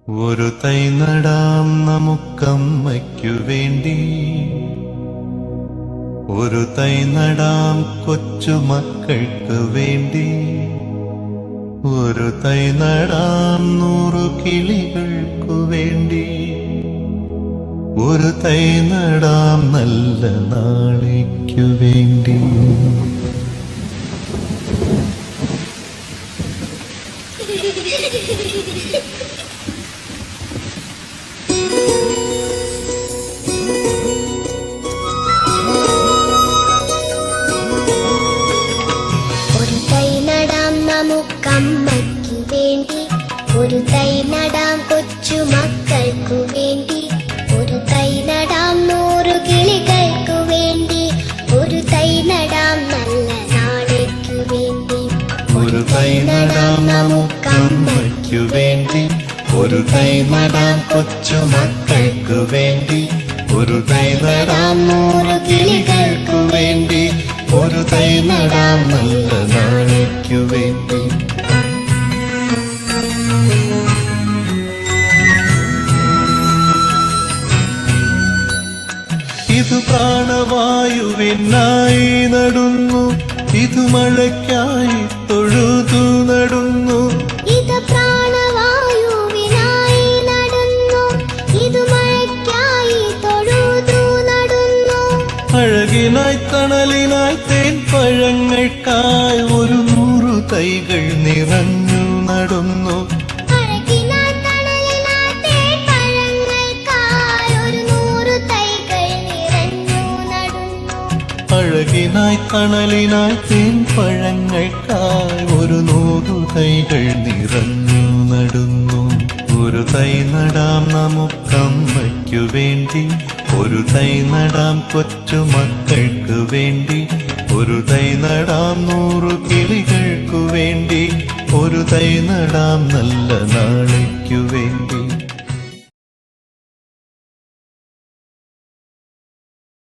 ഒരു തൈ നടാം നമുക്കമ്മയ്ക്കു വേണ്ടി, ഒരു തൈ നടാം കൊച്ചുമക്കൾക്ക് വേണ്ടി, ഒരു തൈ നടാം 100 കിളികൾക്കു വേണ്ടി, ഒരു തൈ നടാം നല്ല നാളേക്കു വേണ്ടി. ഒരു തൈ നടാം നമുക്കമ്മയ്ക്കു വേണ്ടി, ഒരു തൈ നടാം കൊച്ചുമക്കൾക്കു വേണ്ടി, ഒരു തൈ നടാം 100 കിളികൾക്കു വേണ്ടി, ഒരു തൈ നടാം നല്ല നാളേക്കു വേണ്ടി. ഒരു തൈ നടാം നമുക്കമ്മയ്ക്കു വേണ്ടി, ഒരു തൈ നടാം കൊച്ചുമക്കൾക്കു വേണ്ടി, ഒരു തൈ നടാം 100 കിളികൾക്കു വേണ്ടി, ഒരു തൈ നടാം നല്ല നാളേക്കു വേണ്ടി. ഇത് പ്രാണവായുവിനായി നടുന്നു, ഇത് മഴയ്ക്കായി തൊഴുതു നടുന്നു, ഇത് പ്രാണവായുവിനായി നടുന്നു, ഇത് മഴയ്ക്കായി തൊഴുതു നടുന്നു. അഴകിനായി തണലിനായി തേൻ പഴങ്ങൾക്കായി 100 തൈകൾ നിറഞ്ഞു നടുന്നു, അഴകിനായി തണലിനായി തേൻ പഴങ്ങൾക്കായി 100 തൈകൾ നിറഞ്ഞു നടുന്നു. അഴകിനായി തണലിനായി തേൻ പഴങ്ങൾക്കായി 100 തൈകൾ നിറഞ്ഞു നടുന്നു. ഒരു തൈ നടാം നമുക്കമ്മയ്ക്കു വേണ്ടി, ഒരു തൈ നടാം കൊച്ചുമക്കൾക്ക് വേണ്ടി, ഒരു തൈ നടാം 100 കിളികൾക്കു വേണ്ടി, ഒരു തൈ നടാം നല്ല നാളേക്കു വേണ്ടി.